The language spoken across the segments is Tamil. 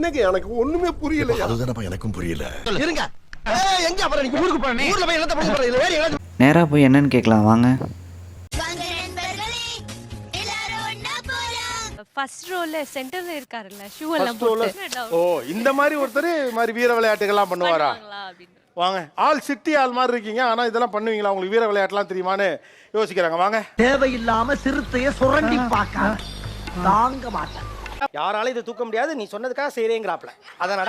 என்னங்க எனக்கு ஒண்ணுமே புரியல. அதுதானப்பா எனக்கும் புரியல. இருங்க. எங்க அப்புறம் நீங்க ஊருக்கு போறீங்க? ஊர்ல போய் என்னத்த பண்ண போறீங்க? வேற எங்க? நேரா போய் என்னன்னு கேட்கலாம் வாங்க. ஃபர்ஸ்ட் ரோல சென்டர்ல இருக்காருல்ல ஷூ எல்லாம் போட்டு. ஓ இந்த மாதிரி ஒருத்தர் மாதிரி வீர விளையாட்டுகள்லாம் பண்ணுவாரா? வாங்க. ஆல் சிட்டி ஆல் மாதிரி இருக்கீங்க. ஆனா இதெல்லாம் பண்ணுவீங்களா? உங்களுக்கு வீர விளையாட்டுலாம் தெரியுமான்னு யோசிக்கிறாங்க. வாங்க. தேவையில்லாம சிறுத்தைய சுரண்டி பார்க்க தாங்க மாட்டேன். யாரால இது தூக்க முடியாது, நீ சொன்னதுக்காக செய்றேங்கறாப்ல. அதனால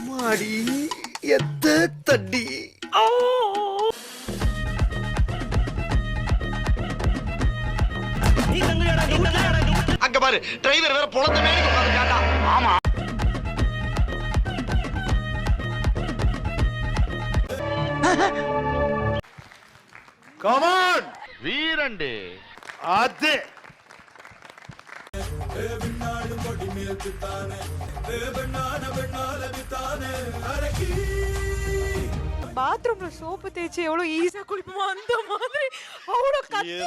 மாடி எத்த தடி. அங்க பாரு டிரைவர் வேற பொளந்த மேல உட்கார்ந்துட்டாடா. ஆமா. Come on! வீரண்டே. அது. பாத்ரூம்ல சோப்பு தேய்ச்சி எவ்வளவு ஈஸியா குளிப்போமோ அந்த மாதிரி அவ்வளவு கத்தி.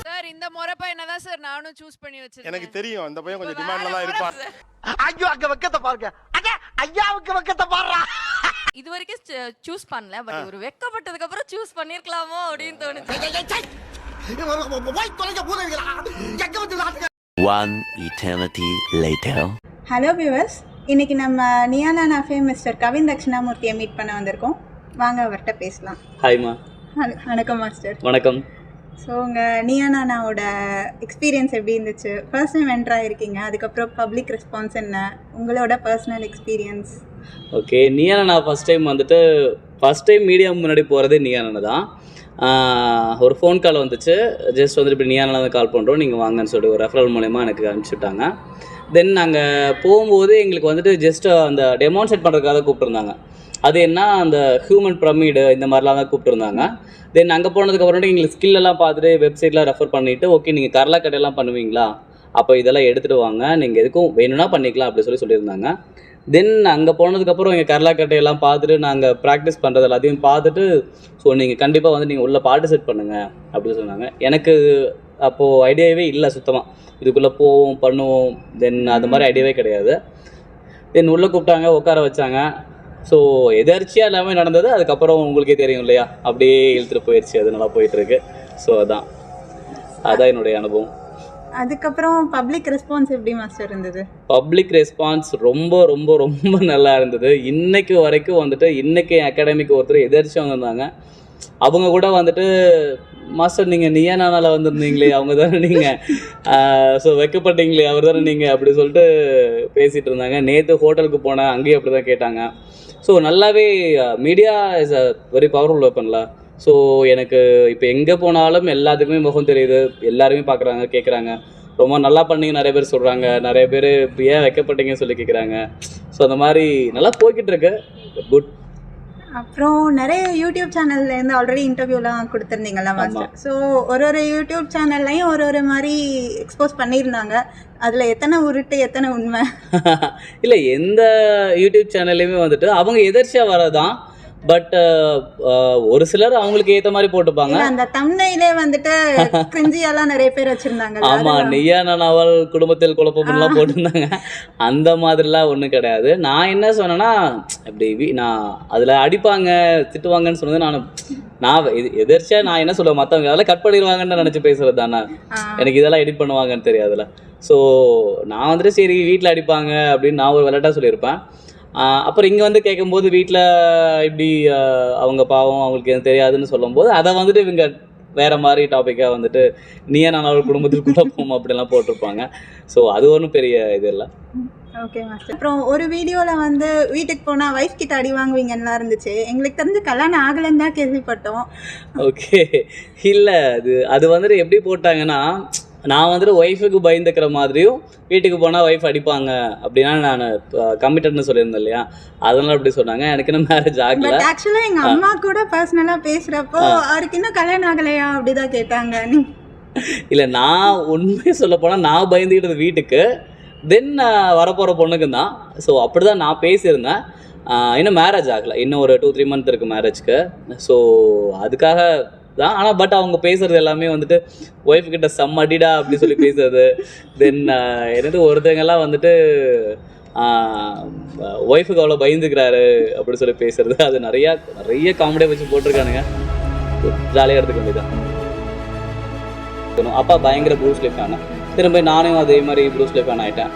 சார் இந்த முறை பையனை தான் சார் நானும் சூஸ் பண்ணி வச்சிருக்கேன். எனக்கு தெரியும் அந்த பையன் கொஞ்சம் டிமாண்ட்ல தான் இருப்பான். ஐயோ அங்க வெக்கத்தை பாருங்க. அங்க ஐயாவுக்கு வெக்கத்தை பாருடா. இது வரைக்கும் சூஸ் பண்ணல, பட் ஒரு வெக்கப்பட்டதுக்கு அப்புறம் சூஸ் பண்ணிருக்கலாமோ அப்படின்னு தோணுச்சு. One eternity later. Hello viewers, இன்னைக்கு நம்ம நியானா ஃபேம் மிஸ்டர் கவின் தட்சிணாமூர்த்தியை மீட் பண்ண வந்திருக்கோம். வாங்க அவர்கிட்ட பேசலாம். ஹாய்மா. வணக்கம் மாஸ்டர். வணக்கம். ஸோ உங்கள் நியானாவோட எக்ஸ்பீரியன்ஸ் எப்படி இருந்துச்சு? ஃபர்ஸ்ட் டைம் என்ட்ரு ஆகிருக்கீங்க, அதுக்கப்புறம் பப்ளிக் ரெஸ்பான்ஸ் என்ன, உங்களோட பர்சனல் எக்ஸ்பீரியன்ஸ்? ஓகே, நியானா ஃபஸ்ட் டைம் மீடியா முன்னாடி போகிறதே நியானா தான். ஒரு ஃபோன் கால் வந்துச்சு, ஜஸ்ட் வந்துட்டு இப்படி நியானா தான் கால் பண்ணுறோம், நீங்கள் வாங்கன்னு சொல்லிட்டு ஒரு ரெஃபரல் மூலயமா எனக்கு அனுப்பிச்சுட்டாங்க. தென் நாங்கள் போகும்போது எங்களுக்கு வந்துட்டு ஜஸ்ட் அந்த டெமான்ஸ்ட்ரேட் பண்ணுறதுக்காக கூப்பிட்டுருந்தாங்க. அது என்ன அந்த ஹியூமன் பிரமிடு இந்த மாதிரிலாம் தான் கூப்பிட்டுருந்தாங்க. தென் அங்கே போனதுக்கப்புறம் எங்களுக்கு ஸ்கில்லெல்லாம் பார்த்துட்டு வெப்சைட்லாம் ரெஃபர் பண்ணிவிட்டு, ஓகே நீங்கள் கரலா கடையெல்லாம் பண்ணுவீங்களா, அப்போ இதெல்லாம் எடுத்துகிட்டு வாங்க, நீங்கள் எதுக்கும் வேணும்னா பண்ணிக்கலாம் அப்படி சொல்லியிருந்தாங்க. தென் அங்கே போனதுக்கப்புறம் எங்கள் கரலா கட்டையெல்லாம் பார்த்துட்டு நாங்கள் ப்ராக்டிஸ் பண்ணுறது எல்லாத்தையும் பார்த்துட்டு, ஸோ நீங்கள் கண்டிப்பாக வந்து நீங்கள் உள்ளே பார்ட்டிசிபேட் பண்ணுங்கள் அப்படின்னு சொன்னாங்க. எனக்கு அப்போது ஐடியாவே இல்லை சுத்தமாக, இதுக்குள்ளே போவோம் பண்ணுவோம், தென் அது மாதிரி ஐடியாவே கிடையாது. தென் உள்ளே கூப்பிட்டாங்க, உட்கார வச்சாங்க. ஸோ எதர்ச்சியாக எல்லாமே நடந்தது. அதுக்கப்புறம் உங்களுக்கே தெரியும் இல்லையா, அப்படியே இழுத்துட்டு போயிடுச்சு, அது நல்லா போயிட்டுருக்கு. ஸோ அதான் என்னுடைய அனுபவம். அதுக்கப்புறம் பப்ளிக் ரெஸ்பான்ஸ் எப்படி மாஸ்டர் இருந்தது? பப்ளிக் ரெஸ்பான்ஸ் ரொம்ப ரொம்ப ரொம்ப நல்லா இருந்தது. இன்னைக்கு வரைக்கும் வந்துட்டு இன்னைக்கு அகாடமிக்கு ஒருத்தர் எதிர்ச்சியாக வந்திருந்தாங்க. அவங்க கூட வந்துட்டு, மாஸ்டர் நீங்கள் நியானால வந்திருந்தீங்களே, அவங்க தானே நீங்கள், ஸோ வைக்கப்பட்டீங்களே அவர் தானே நீங்கள் அப்படி சொல்லிட்டு பேசிகிட்டு இருந்தாங்க. நேற்று ஹோட்டலுக்கு போனேன், அங்கேயும் அப்படி தான் கேட்டாங்க. ஸோ நல்லாவே media is a very powerful வெப்பன்ல. ஸோ எனக்கு இப்போ எங்கே போனாலும் எல்லாத்துக்குமே முகம் தெரியுது, எல்லாருமே பார்க்குறாங்க, கேட்குறாங்க. ரொம்ப நல்லா பண்ணீங்க நிறைய பேர் சொல்கிறாங்க, நிறைய பேர் ஏன் வைக்கப்பட்டீங்கன்னு சொல்லி கேட்குறாங்க. ஸோ அந்த மாதிரி நல்லா போய்கிட்டு இருக்கு. குட். அப்புறம் நிறைய யூடியூப் சேனல்லேருந்து ஆல்ரெடி இன்டர்வியூலாம் கொடுத்துருந்தீங்கல்ல மாஸ்டர். ஸோ ஒரு யூடியூப் சேனல்லையும் ஒரு மாதிரி எக்ஸ்போஸ் பண்ணியிருந்தாங்க. அதில் எத்தனை உருட்டு எத்தனை உண்மை? இல்லை, எந்த யூடியூப் சேனல்லையுமே வந்துட்டு அவங்க எதிர்ச்சியாக வரதான். பட் ஒரு சிலர் அவங்களுக்கு ஏற்ற மாதிரி போட்டுப்பாங்க. அந்த தம்ப்நெயிலே வந்துட்டு கிரிஞ்சியெல்லாம் நிறைய பேர் வச்சுருந்தாங்க. ஆமாம், நியானாவல் குடும்பத்தில் குழப்பம்லாம் போட்டிருந்தாங்க. அந்த மாதிரிலாம் ஒன்றும் கிடையாது. நான் என்ன சொன்னேன்னா, இப்படி நான் அதில் அடிப்பாங்க திட்டுவாங்கன்னு சொன்னது நான் எதிர்ச்சியாக நான் என்ன சொல்லுவேன், மற்றவங்க அதெல்லாம் கட் பண்ணிடுவாங்கன்னு நினச்சி பேசுகிறது தானே, எனக்கு இதெல்லாம் எடிட் பண்ணுவாங்கன்னு தெரியாதுல்ல. ஸோ நான் வந்துட்டு சரி வீட்டில் அடிப்பாங்க அப்படின்னு நான் ஒரு விளையாட்டாக சொல்லியிருப்பேன். அப்புறம் இங்கே வந்து கேட்கும்போது வீட்டில் இப்படி அவங்க பாவம் அவங்களுக்கு எதுவும் தெரியாதுன்னு சொல்லும்போது அதை வந்துட்டு இவங்க வேறு மாதிரி டாப்பிக்காக வந்துட்டு நியானாவல் குடும்பத்தில் குழப்பம் அப்படிலாம் போட்டிருப்பாங்க. ஸோ அது ஒன்றும் பெரிய இது இல்லை. Okay master. அப்புறம் ஒரு வீடியோவில் வந்து வீட்டுக்கு போனால் வைஃப் கிட்ட அடி வாங்குவீங்கன்னா இருந்துச்சு. எங்களுக்கு தெரிஞ்சு கல்யாணம் ஆகலைன்னு தான் கேள்விப்பட்டோம். ஓகே, இல்லை அது வந்துட்டு எப்படி போட்டாங்கன்னா, நான் வந்துட்டு ஒய்ஃபுக்கு பயந்துக்கிற மாதிரியும் வீட்டுக்கு போனால் ஒய்ஃப் அடிப்பாங்க அப்படின்னா நான் கமிட்டட்னு சொல்லியிருந்தேன் இல்லையா, அதனால அப்படி சொன்னாங்க. எனக்கு இன்னும் மேரேஜ் ஆகல. ஆக்சுவலாக எங்கள் அம்மா கூட பர்சனலாக பேசுகிறப்போ அவருக்கு இன்னும் கல்யாணம் ஆகலையா அப்படிதான் கேட்டாங்க. இல்லை, நான் உண்மையை சொல்ல போனால் நான் பயந்துக்கிட்டது வீட்டுக்கு, தென் வரப்போகிற பொண்ணுக்கு தான். ஸோ அப்படி தான் நான் பேசியிருந்தேன். இன்னும் மேரேஜ் ஆகலை, இன்னும் ஒரு 2-3 மந்த் இருக்குது மேரேஜ்க்கு. ஸோ அதுக்காக தான். ஆனால் பட் அவங்க பேசுறது எல்லாமே வந்துட்டு ஒய்ஃப் கிட்ட செம்ம அடிடா அப்படி சொல்லி பேசுறது. தென் என்னது ஒருத்தங்கெல்லாம் வந்துட்டு ஒய்ஃபுக்கு அவ்வளோ பயந்துக்கிறாரு அப்படி சொல்லி பேசுறது. அது நிறைய காமெடியாக வச்சு போட்டிருக்கானுங்க. ஜாலியாக எடுத்துக்க வேண்டியதான். அப்பா பயங்கர ப்ரூஸ்லி ஃபேனு. திரும்ப நானும் அதே மாதிரி ப்ரூஸ்லி ஃபேன் ஆகிட்டேன்.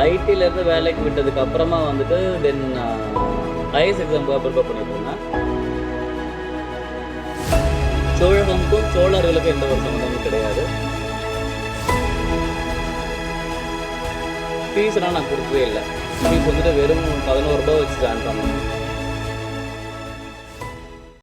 ஐடியிலேருந்து வேலைக்கு விட்டதுக்கு அப்புறமா வந்துட்டு தென் ஐஎஸ் எக்ஸாமுக்காக ப்ரிப்பேர் பண்ணிட்டு இருந்தேன். சோழகமுக்கும் சோழர்களுக்கும் எந்த ஒரு சம்மந்தமும் கிடையாது. ஃபீஸ்லாம் நான் கொடுக்கவே இல்லை. ஃபீஸ் வந்துட்டு வெறும் 11 ரூபாய் வச்சு ஜாயின் பண்ணேன்.